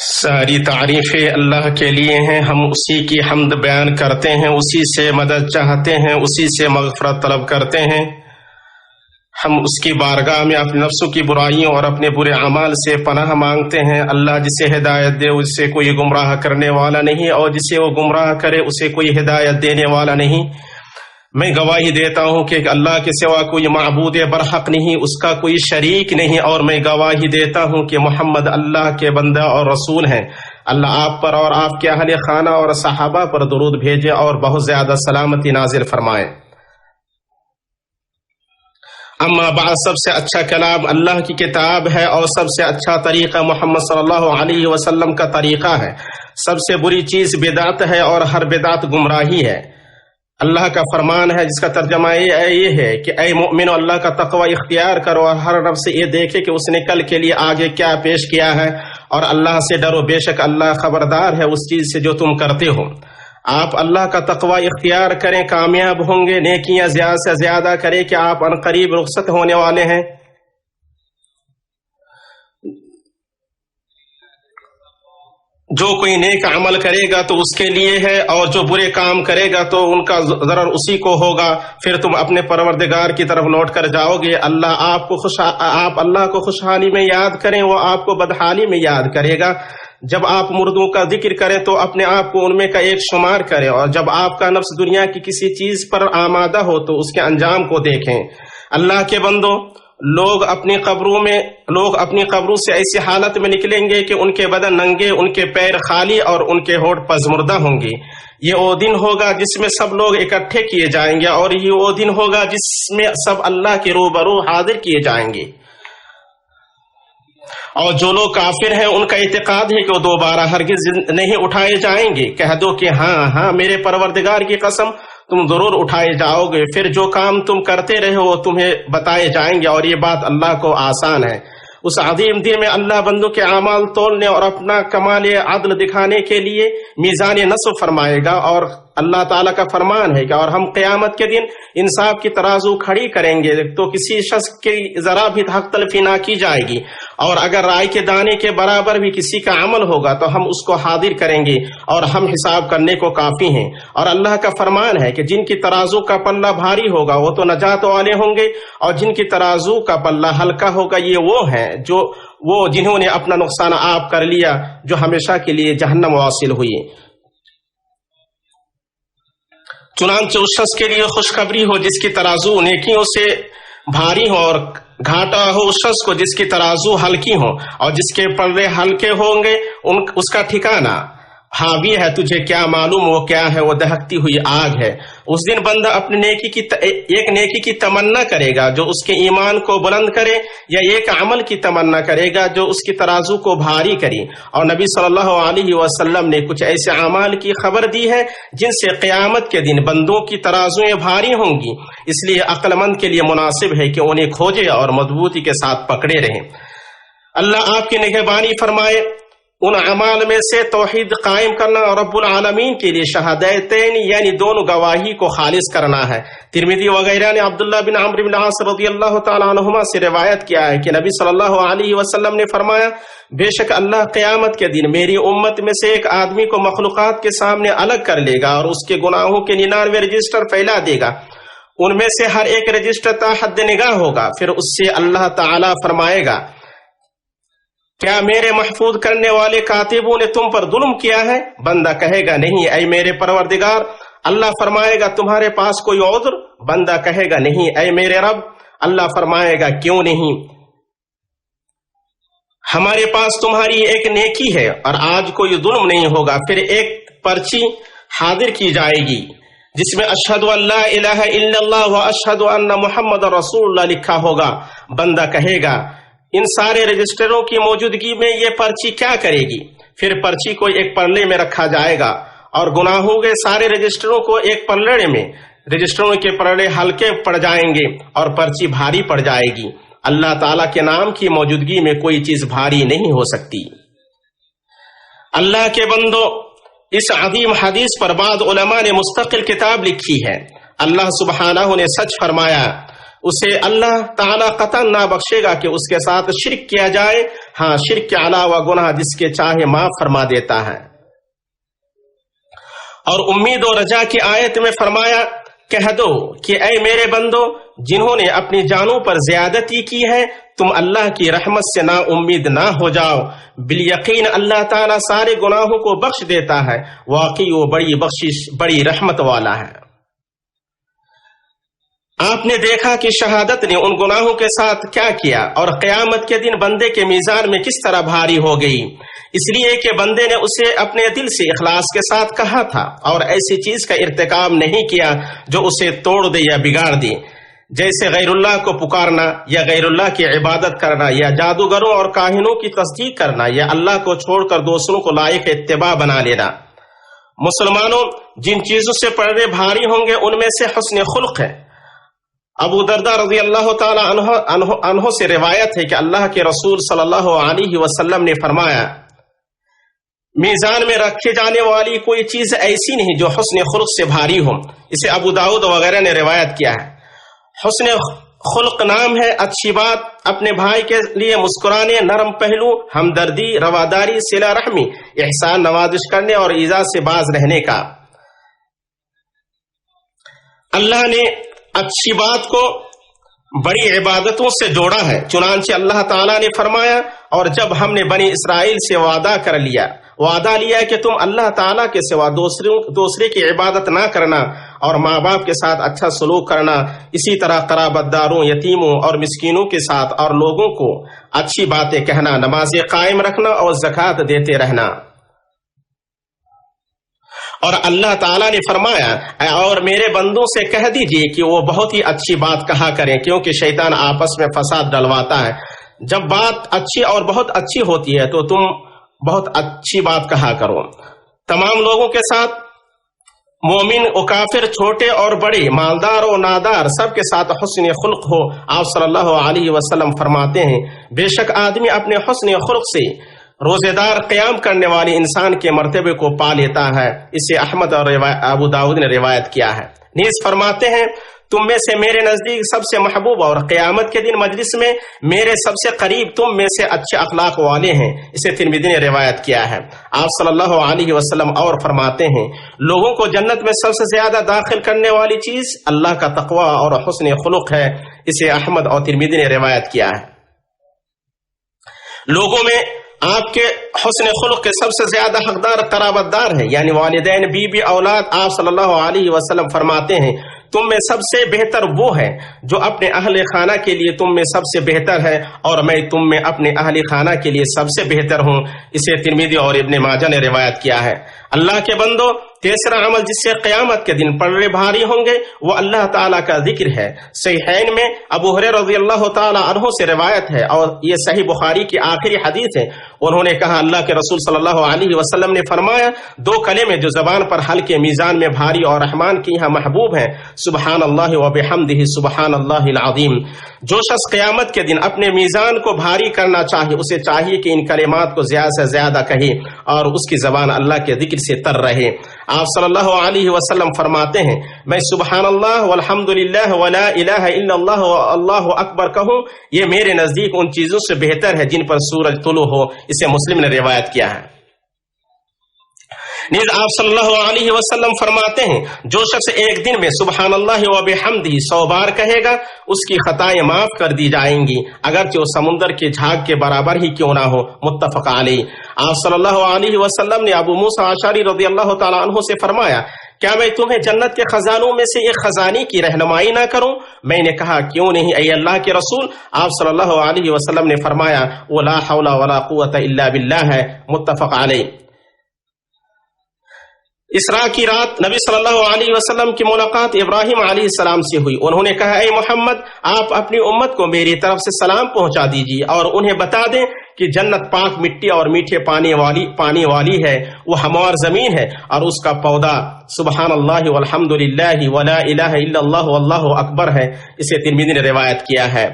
ساری تعریفیں اللہ کے لیے ہیں، ہم اسی کی حمد بیان کرتے ہیں، اسی سے مدد چاہتے ہیں، اسی سے مغفرت طلب کرتے ہیں۔ ہم اس کی بارگاہ میں اپنے نفسوں کی برائیوں اور اپنے برے اعمال سے پناہ مانگتے ہیں۔ اللہ جسے ہدایت دے اسے کوئی گمراہ کرنے والا نہیں، اور جسے وہ گمراہ کرے اسے کوئی ہدایت دینے والا نہیں۔ میں گواہی دیتا ہوں کہ اللہ کے سوا کوئی معبود برحق نہیں، اس کا کوئی شریک نہیں، اور میں گواہی دیتا ہوں کہ محمد اللہ کے بندہ اور رسول ہیں۔ اللہ آپ پر اور آپ کے اہل خانہ اور صحابہ پر درود بھیجے اور بہت زیادہ سلامتی نازل فرمائے۔ اما بعد، سب سے اچھا کلام اللہ کی کتاب ہے، اور سب سے اچھا طریقہ محمد صلی اللہ علیہ وسلم کا طریقہ ہے۔ سب سے بری چیز بدعت ہے، اور ہر بدعت گمراہی ہے۔ اللہ کا فرمان ہے جس کا ترجمہ یہ ہے کہ اے مومنو، اللہ کا تقوی اختیار کرو اور ہر نفس یہ دیکھے کہ اس نے کل کے لیے آگے کیا پیش کیا ہے، اور اللہ سے ڈرو، بے شک اللہ خبردار ہے اس چیز سے جو تم کرتے ہو۔ آپ اللہ کا تقوی اختیار کریں، کامیاب ہوں گے۔ نیکیاں زیادہ سے زیادہ کریں کہ آپ عنقریب رخصت ہونے والے ہیں۔ جو کوئی نیک عمل کرے گا تو اس کے لیے ہے، اور جو برے کام کرے گا تو ان کا ضرر اسی کو ہوگا۔ پھر تم اپنے پروردگار کی طرف لوٹ کر جاؤ گے۔ آپ اللہ کو خوشحالی میں یاد کریں، وہ آپ کو بدحالی میں یاد کرے گا۔ جب آپ مردوں کا ذکر کریں تو اپنے آپ کو ان میں کا ایک شمار کریں، اور جب آپ کا نفس دنیا کی کسی چیز پر آمادہ ہو تو اس کے انجام کو دیکھیں۔ اللہ کے بندوں، لوگ اپنی قبروں سے ایسی حالت میں نکلیں گے کہ ان کے بدن ننگے، ان کے پیر خالی، اور ان کے ہونٹ پزمردہ ہوں گے۔ یہ وہ دن ہوگا جس میں سب لوگ اکٹھے کیے جائیں گے، اور یہ وہ دن ہوگا جس میں سب اللہ کے روبرو حاضر کیے جائیں گے۔ اور جو لوگ کافر ہیں ان کا اعتقاد ہے کہ وہ دوبارہ ہرگز نہیں اٹھائے جائیں گے۔ کہہ دو کہ ہاں میرے پروردگار کی قسم، تم ضرور اٹھائے جاؤ گے۔ پھر جو کام تم کرتے رہے وہ تمہیں بتائے جائیں گے، اور یہ بات اللہ کو آسان ہے۔ اس عظیم دن میں اللہ بندوں کے اعمال تولنے اور اپنا کمال عدل دکھانے کے لیے میزان نصب فرمائے گا، اور اللہ تعالیٰ کا فرمان ہے کہ اور ہم قیامت کے دن انصاف کی ترازو کھڑی کریں گے تو کسی شخص کی ذرا بھی حق تلفی نہ کی جائے گی، اور اگر رائے کے دانے کے برابر بھی کسی کا عمل ہوگا تو ہم اس کو حاضر کریں گے، اور ہم حساب کرنے کو کافی ہیں۔ اور اللہ کا فرمان ہے کہ جن کی ترازو کا پلہ بھاری ہوگا وہ تو نجات والے ہوں گے، اور جن کی ترازو کا پلہ ہلکا ہوگا یہ وہ ہیں جنہوں نے اپنا نقصان آپ کر لیا، جو ہمیشہ کے لیے جہنم واصل ہوئی۔ چنانچہ اس شخص کے لیے خوشخبری ہو جس کی ترازو نیکیوں سے بھاری ہو، اور گھاٹا ہو اس شخص کو جس کی ترازو ہلکی ہو، اور جس کے پلے ہلکے ہوں گے اس کا ٹھکانہ حاوی ہے۔ تجھے کیا معلوم وہ کیا ہے؟ وہ دہکتی ہوئی آگ ہے۔ اس دن بندہ اپنے ایک نیکی کی تمنا کرے گا جو اس کے ایمان کو بلند کرے، یا ایک عمل کی تمنا کرے گا جو اس کی ترازو کو بھاری کرے۔ اور نبی صلی اللہ علیہ وسلم نے کچھ ایسے اعمال کی خبر دی ہے جن سے قیامت کے دن بندوں کی ترازویں بھاری ہوں گی، اس لیے عقل مند کے لیے مناسب ہے کہ انہیں کھوجے اور مضبوطی کے ساتھ پکڑے رہیں۔ اللہ آپ کی نگہبانی فرمائے۔ ان اعمال میں سے توحید قائم کرنا اور رب العالمین کے لیے شہادتین یعنی دونوں گواہی کو خالص کرنا ہے۔ ترمذی وغیرہ نے عبداللہ بن عمرو بن العاص رضی اللہ تعالی عنہما سے روایت کیا ہے کہ نبی صلی اللہ علیہ وسلم نے فرمایا، بے شک اللہ قیامت کے دن میری امت میں سے ایک آدمی کو مخلوقات کے سامنے الگ کر لے گا، اور اس کے گناہوں کے 99 رجسٹر پھیلا دے گا۔ ان میں سے ہر ایک رجسٹر تا حد نگاہ ہوگا۔ پھر اس سے اللہ تعالی فرمائے گا، کیا میرے محفوظ کرنے والے کاتبوں نے تم پر ظلم کیا ہے؟ بندہ کہے گا نہیں اے میرے پروردگار۔ اللہ فرمائے گا تمہارے پاس کوئی عذر؟ بندہ کہے گا نہیں اے میرے رب۔ اللہ فرمائے گا کیوں نہیں؟ ہمارے پاس تمہاری ایک نیکی ہے اور آج کوئی ظلم نہیں ہوگا۔ پھر ایک پرچی حاضر کی جائے گی جس میں اشہد ان لا الہ الا اللہ و اشہد ان محمد رسول اللہ لکھا ہوگا۔ بندہ کہے گا ان سارے رجسٹروں کی موجودگی میں یہ پرچی کیا کرے گی؟ پھر پرچی کو ایک پلڑے میں رکھا جائے گا، اور گناہوں کے سارے رجسٹروں کو ایک پلڑے میں، رجسٹروں کے پلڑے ہلکے پڑ جائیں گے اور پرچی بھاری پڑ جائے گی۔ اللہ تعالیٰ کے نام کی موجودگی میں کوئی چیز بھاری نہیں ہو سکتی۔ اللہ کے بندو، اس عظیم حدیث پر بعض علماء نے مستقل کتاب لکھی ہے۔ اللہ سبحانہ نے سچ فرمایا، اسے اللہ تعالیٰ قطعاً نہ بخشے گا کہ اس کے ساتھ شرک کیا جائے، ہاں شرک کے علاوہ گناہ جس کے چاہے معاف فرما دیتا ہے۔ اور امید و رجا کی آیت میں فرمایا، کہہ دو کہ اے میرے بندو جنہوں نے اپنی جانوں پر زیادتی کی ہے، تم اللہ کی رحمت سے نا امید نہ ہو جاؤ، بالیقین اللہ تعالیٰ سارے گناہوں کو بخش دیتا ہے، واقعی وہ بڑی بخشش بڑی رحمت والا ہے۔ آپ نے دیکھا کہ شہادت نے ان گناہوں کے ساتھ کیا کیا، اور قیامت کے دن بندے کے میزان میں کس طرح بھاری ہو گئی، اس لیے کہ بندے نے اسے اپنے دل سے اخلاص کے ساتھ کہا تھا اور ایسی چیز کا ارتکاب نہیں کیا جو اسے توڑ دے یا بگاڑ دے، جیسے غیر اللہ کو پکارنا یا غیر اللہ کی عبادت کرنا یا جادوگروں اور کاہنوں کی تصدیق کرنا یا اللہ کو چھوڑ کر دوسروں کو لائق اتباع بنا لینا۔ مسلمانوں، جن چیزوں سے پردے بھاری ہوں گے ان میں سے حسن خلق ہے۔ ابو درداء رضی اللہ تعالی عنہ سے روایت ہے کہ اللہ کے رسول صلی اللہ علیہ وسلم نے فرمایا، میزان میں رکھے جانے والی کوئی چیز ایسی نہیں جو حسن خلق سے بھاری ہو۔ اسے ابو داؤد وغیرہ نے روایت کیا ہے۔ حسن خلق نام ہے اچھی بات، اپنے بھائی کے لیے مسکرانے، نرم پہلو، ہمدردی، رواداری، صلہ رحمی، احسان نوازش کرنے اور ایذا سے باز رہنے کا۔ اللہ نے اچھی بات کو بڑی عبادتوں سے جوڑا ہے، چنانچہ اللہ تعالیٰ نے فرمایا، اور جب ہم نے بنی اسرائیل سے وعدہ لیا کہ تم اللہ تعالیٰ کے سوا دوسرے کی عبادت نہ کرنا اور ماں باپ کے ساتھ اچھا سلوک کرنا، اسی طرح قرابت داروں، یتیموں اور مسکینوں کے ساتھ اور لوگوں کو اچھی باتیں کہنا، نمازیں قائم رکھنا اور زکوٰۃ دیتے رہنا۔ اور اللہ تعالیٰ نے فرمایا، اور میرے بندوں سے کہہ دیجئے کہ وہ بہت ہی اچھی بات کہا کریں، کیونکہ شیطان آپس میں فساد ڈلواتا ہے۔ جب بات اچھی اور بہت اچھی ہوتی ہے تو تم بہت اچھی بات کہا کرو۔ تمام لوگوں کے ساتھ، مومن و کافر، چھوٹے اور بڑے، مالدار و نادار، سب کے ساتھ حسن خلق ہو۔ آپ صلی اللہ علیہ وسلم فرماتے ہیں، بے شک آدمی اپنے حسن خلق سے روزے دار قیام کرنے والے انسان کے مرتبے کو پا لیتا ہے۔ اسے احمد اور ابو داؤد نے روایت کیا ہے۔ نیز فرماتے ہیں، تم میں سے میرے نزدیک سب سے محبوب اور قیامت کے دن مجلس میں میرے سب سے قریب تم میں سے اچھے اخلاق والے ہیں۔ اسے ترمذی نے روایت کیا ہے۔ آپ صلی اللہ علیہ وسلم اور فرماتے ہیں، لوگوں کو جنت میں سب سے زیادہ داخل کرنے والی چیز اللہ کا تقوی اور حسن خلق ہے۔ اسے احمد اور ترمذی نے روایت کیا ہے۔ لوگوں میں آپ کے حسن خلق کے سب سے زیادہ حقدار قرابت دار ہیں، یعنی والدین، بیوی، اولاد۔ آپ صلی اللہ علیہ وسلم فرماتے ہیں، تم میں سب سے بہتر وہ ہے جو اپنے اہل خانہ کے لیے تم میں سب سے بہتر ہے، اور میں تم میں اپنے اہل خانہ کے لیے سب سے بہتر ہوں۔ اسے ترمذی اور ابن ماجہ نے روایت کیا ہے۔ اللہ کے بندو، تیسرا عمل جس سے قیامت کے دن پردے بھاری ہوں گے وہ اللہ تعالیٰ کا ذکر ہے۔ صحیحین میں ابو ہریرہ رضی اللہ تعالیٰ عنہ سے روایت ہے، اور یہ صحیح بخاری کی آخری حدیث ہے۔ انہوں نے کہا، اللہ کے رسول صلی اللہ علیہ وسلم نے فرمایا، دو کلمے جو زبان پر ہلکے، میزان میں بھاری اور رحمان کی یہاں محبوب ہیں، سبحان اللہ و بحمدہ سبحان اللہ العظیم۔ جو شخص قیامت کے دن اپنے میزان کو بھاری کرنا چاہے، اسے چاہیے کہ ان کلمات کو زیادہ سے زیادہ کہے اور اس کی زبان اللہ کے ذکر سے تر رہے۔ آپ صلی اللہ علیہ وسلم فرماتے ہیں، میں سبحان اللہ والحمد للہ ولا الہ الا اللہ واللہ اکبر کہوں، یہ میرے نزدیک ان چیزوں سے بہتر ہے جن پر سورج طلوع ہو۔ اسے مسلم نے روایت کیا ہے۔ نیز آپ صلی اللہ علیہ وسلم فرماتے ہیں، جو شخص ایک دن میں سبحان اللہ و بحمدہ 100 بار کہے گا، اس کی خطائیں معاف کر دی جائیں گی، اگرچہ وہ سمندر کے جھاگ کے برابر ہی کیوں نہ ہو۔ متفق علیہ۔ آپ صلی اللہ علیہ وسلم نے ابو موسیٰ اشعری رضی اللہ تعالیٰ عنہ سے فرمایا، کیا میں تمہیں جنت کے خزانوں میں سے ایک خزانے کی رہنمائی نہ کروں؟ میں نے کہا، کیوں نہیں اے اللہ کے رسول؟ آپ صلی اللہ علیہ وسلم نے فرمایا، ولا حول ولا قوت الا باللہ ہے۔ متفق علیہ۔ اسراء کی رات نبی صلی اللہ علیہ وسلم کی ملاقات ابراہیم علیہ السلام سے ہوئی۔ انہوں نے کہا، اے محمد، آپ اپنی امت کو میری طرف سے سلام پہنچا دیجیے اور انہیں بتا دیں کہ جنت پاک مٹی اور میٹھے پانی والی ہے، وہ ہموار زمین ہے اور اس کا پودا سبحان اللہ والحمد للہ ولا الہ الا اللہ واللہ اکبر ہے۔ اسے ترمذی نے روایت کیا ہے۔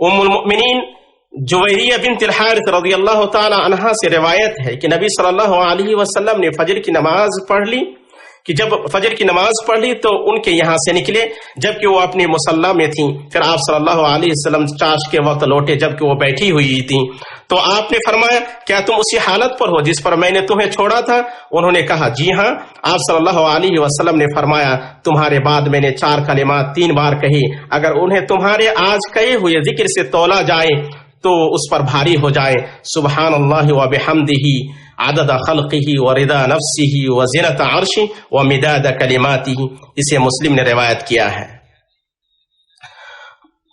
ام المؤمنین جویریہ بنت الحارث رضی اللہ تعالی عنہا سے روایت ہے کہ نبی صلی اللہ علیہ وسلم نے فجر کی نماز پڑھ لی کہ جب فجر کی نماز پڑھ لی تو ان کے یہاں سے نکلے جبکہ وہ اپنی مصلی میں تھیں. پھر آپ صلی اللہ علیہ وسلم چاش کے وقت لوٹے جبکہ وہ بیٹھی ہوئی تھیں. تو آپ نے فرمایا کیا تم اسی حالت پر ہو جس پر میں نے تمہیں چھوڑا تھا؟ انہوں نے کہا جی ہاں. آپ صلی اللہ علیہ وسلم نے فرمایا تمہارے بعد میں نے 4 کلمات 3 بار کہی، اگر انہیں تمہارے آج کہے ہوئے ذکر سے تولا جائے تو اس پر بھاری ہو جائے. سبحان اللہ و بحمدہ عدد خلقہ ورضا نفسہ وزنۃ عرشہ ومداد کلماتہ. اسے مسلم نے روایت کیا ہے.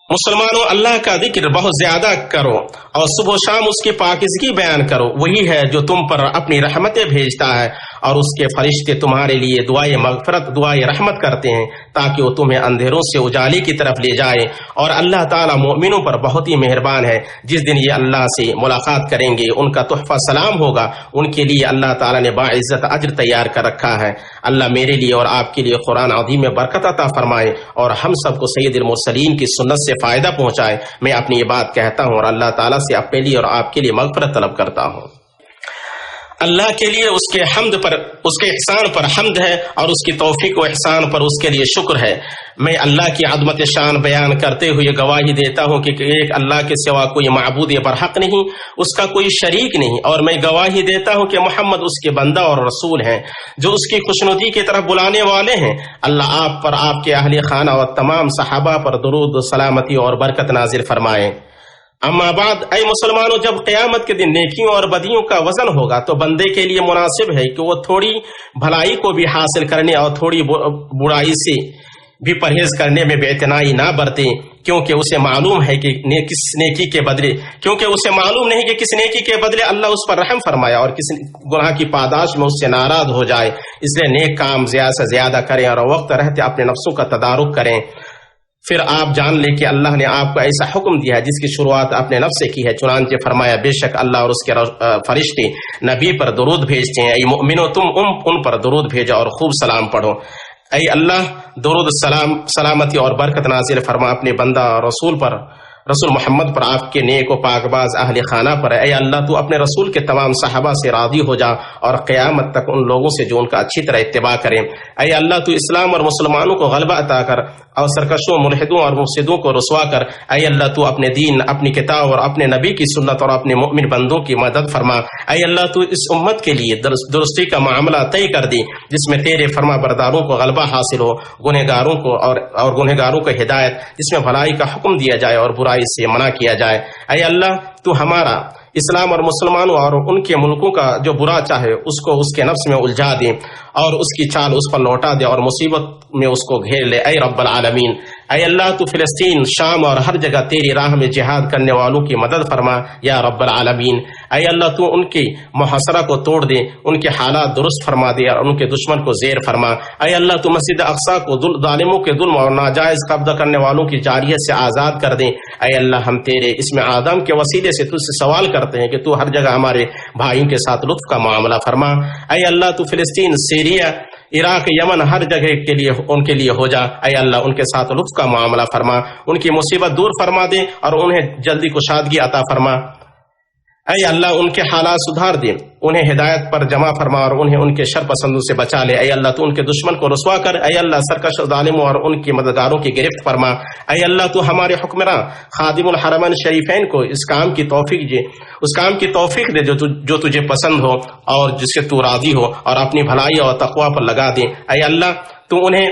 مسلمانوں، اللہ کا ذکر بہت زیادہ کرو اور صبح و شام اس کی پاکیزگی بیان کرو. وہی ہے جو تم پر اپنی رحمتیں بھیجتا ہے اور اس کے فرشتے تمہارے لیے دعائے مغفرت دعائے رحمت کرتے ہیں تاکہ وہ تمہیں اندھیروں سے اجالے کی طرف لے جائے. اور اللہ تعالیٰ مومنوں پر بہت ہی مہربان ہے. جس دن یہ اللہ سے ملاقات کریں گے ان کا تحفہ سلام ہوگا. ان کے لیے اللہ تعالیٰ نے باعزت اجر تیار کر رکھا ہے. اللہ میرے لیے اور آپ کے لیے قرآن عظیم میں برکت عطا فرمائے اور ہم سب کو سید المرسلین کی سنت سے فائدہ پہنچائے. میں اپنی یہ بات کہتا ہوں اور اللہ تعالیٰ سے اپنے لیے اور آپ کے لیے مغفرت طلب کرتا ہوں. اللہ کے لیے اس کے حمد پر اس کے احسان پر حمد ہے اور اس کی توفیق و احسان پر اس کے لیے شکر ہے. میں اللہ کی عظمت شان بیان کرتے ہوئے گواہی دیتا ہوں کہ ایک اللہ کے سوا کوئی معبود برحق نہیں، اس کا کوئی شریک نہیں. اور میں گواہی دیتا ہوں کہ محمد اس کے بندہ اور رسول ہیں جو اس کی خوشنودی کی طرف بلانے والے ہیں. اللہ آپ پر، آپ کے اہل خانہ اور تمام صحابہ پر درود و سلامتی اور برکت نازل فرمائے. اما بعد، اے مسلمانوں، جب قیامت کے دن نیکیوں اور بدیوں کا وزن ہوگا تو بندے کے لیے مناسب ہے کہ وہ تھوڑی بھلائی کو بھی حاصل کرنے اور تھوڑی برائی سے بھی پرہیز کرنے میں بے اعتنائی نہ برتے، کیونکہ اسے معلوم ہے کہ کس نیکی کے بدلے اسے معلوم نہیں کہ کس نیکی کے بدلے اللہ اس پر رحم فرمایا اور کس گناہ کی پاداش میں اس سے ناراض ہو جائے. اس لیے نیک کام زیادہ سے زیادہ کریں اور وقت رہتے اپنے نفسوں کا تدارک کریں. پھر آپ جان لیں کہ اللہ نے آپ کو ایسا حکم دیا ہے جس کی شروعات اپنے نفس سے کی ہے. چنانچہ فرمایا بے شک اللہ اور اس کے فرشتے نبی پر درود بھیجتے ہیں. اے مومنو، تم ان پر درود بھیجو اور خوب سلام پڑھو. اے اللہ، درود سلامتی اور برکت نازل فرما اپنے بندہ رسول محمد پر، آپ کے نیک و پاک باز اہل خانہ پر. اے اللہ، تو اپنے رسول کے تمام صحابہ سے راضی ہو جا اور قیامت تک ان لوگوں سے جو ان کا اچھی طرح اتباع کریں. اے اللہ، تو اسلام اور مسلمانوں کو غلبہ عطا کر اور سرکشوں، ملحدوں اور مفسدوں کو رسوا کر. اے اللہ، تو اپنے دین، اپنی کتاب اور اپنے نبی کی سنت اور اپنے مؤمن بندوں کی مدد فرما. اے اللہ، تو اس امت کے لیے درستی کا معاملہ طے کر دی جس میں تیرے فرما برداروں کو غلبہ حاصل ہو، گنہگاروں کو اور گنہگاروں کو ہدایت، جس میں بھلائی کا حکم دیا جائے اور برائی سے منع کیا جائے. اے اللہ، تو ہمارا اسلام اور مسلمانوں اور ان کے ملکوں کا جو برا چاہے اس کو اس کے نفس میں الجھا دے اور اس کی چال اس پر لوٹا دے اور مصیبت میں اس کو گھیر لے. اے رب العالمین، اے اللہ، تو فلسطین، شام اور ہر جگہ تیری راہ میں جہاد کرنے والوں کی مدد فرما یا رب العالمین. اے اللہ، تو ان کی محاصرہ کو توڑ دے، ان کے حالات درست فرما دے اور ان کے دشمن کو زیر فرما. اے اللہ، تو مسجد اقصی کو ظالموں کے ظلم اور ناجائز قبضہ کرنے والوں کی جاریت سے آزاد کر دے. اے اللہ، ہم تیرے اسم اعظم کے وسیلے سے تجھ سے سوال کرتے ہیں کہ تو ہر جگہ ہمارے بھائیوں کے ساتھ لطف کا معاملہ فرما. اے اللہ، تو فلسطین، سیریا، عراق، یمن ہر جگہ کے لیے ان کے لیے ہو جا. اے اللہ، ان کے ساتھ لطف کا معاملہ فرما، ان کی مصیبت دور فرما دے اور انہیں جلدی کشادگی عطا فرما. اے اللہ، ان کے حالات سدھار دے، انہیں ہدایت پر جمع فرما اور انہیں ان کے شر پسندوں سے بچا لے. اے اللہ، تو ان کے دشمن کو رسوا کر. اے اللہ، سرکش ظالموں اور ان کی مددگاروں کی گرفت فرما. اے اللہ، تو ہمارے حکمراں خادم الحرمین شریفین کو اس کام کی توفیق دے جو تجھے پسند ہو اور جس سے تو راضی ہو اور اپنی بھلائی اور تقوی پر لگا دے. اے اللہ، تو انہیں،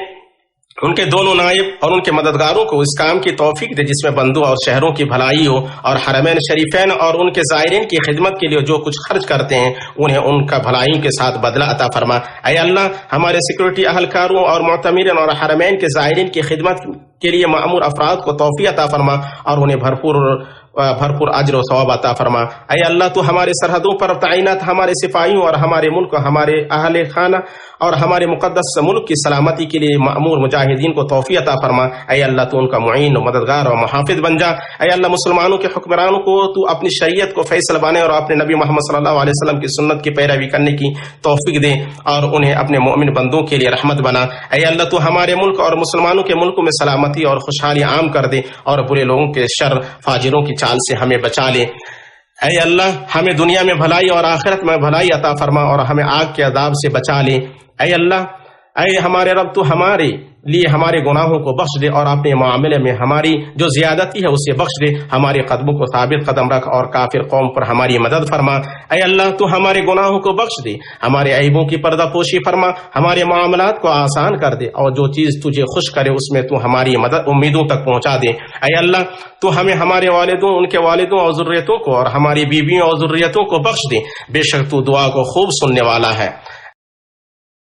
ان کے دونوں نائب اور ان کے مددگاروں کو اس کام کی توفیق دے جس میں بندوں اور شہروں کی بھلائی ہو اور حرمین شریفین اور ان کے زائرین کی خدمت کے لیے جو کچھ خرچ کرتے ہیں انہیں ان کا بھلائیوں کے ساتھ بدلہ عطا فرما. اے اللہ، ہمارے سیکورٹی اہلکاروں اور معتمرین اور حرمین کے زائرین کی خدمت کے لیے مأمور افراد کو توفیق عطا فرما اور انہیں بھرپور اجر و ثواب عطا فرما. اے اللہ، تو ہمارے سرحدوں پر تعینات ہمارے سپاہیوں اور ہمارے ملک، ہمارے اہل خانہ اور ہمارے مقدس ملک کی سلامتی کے لیے مأمور مجاہدین کو توفیق عطا فرما. اے اللہ، تو ان کا معین و مددگار اور محافظ بن جا. اے اللہ، مسلمانوں کے حکمرانوں کو تو اپنی شریعت کو فیصل بنے اور اپنے نبی محمد صلی اللہ علیہ وسلم کی سنت کی پیروی کرنے کی توفیق دے اور انہیں اپنے مومن بندوں کے لیے رحمت بنا. اے اللہ، تو ہمارے ملک اور مسلمانوں کے ملکوں میں سلامتی اور خوشحالی عام کر دے اور برے لوگوں کے شر، فاجروں کی چال سے ہمیں بچا لے. اے اللہ، ہمیں دنیا میں بھلائی اور آخرت میں بھلائی عطا فرما اور ہمیں آگ کے عذاب سے بچا لے. اے اللہ، اے ہمارے رب تو ہمارے لیے ہمارے گناہوں کو بخش دے اور اپنے معاملے میں ہماری جو زیادتی ہے اسے بخش دے، ہمارے قدموں کو ثابت قدم رکھ اور کافر قوم پر ہماری مدد فرما۔ اے اللہ تو ہمارے گناہوں کو بخش دے، ہمارے عیبوں کی پردہ پوشی فرما، ہمارے معاملات کو آسان کر دے اور جو چیز تجھے خوش کرے اس میں تو ہماری مدد امیدوں تک پہنچا دے۔ اے اللہ تو ہمیں ہمارے والدوں، ان کے والدوں اور ذریتوں کو اور ہماری بیویوں اور ذریتوں کو بخش دے، بے شک تو دعا کو خوب سننے والا ہے۔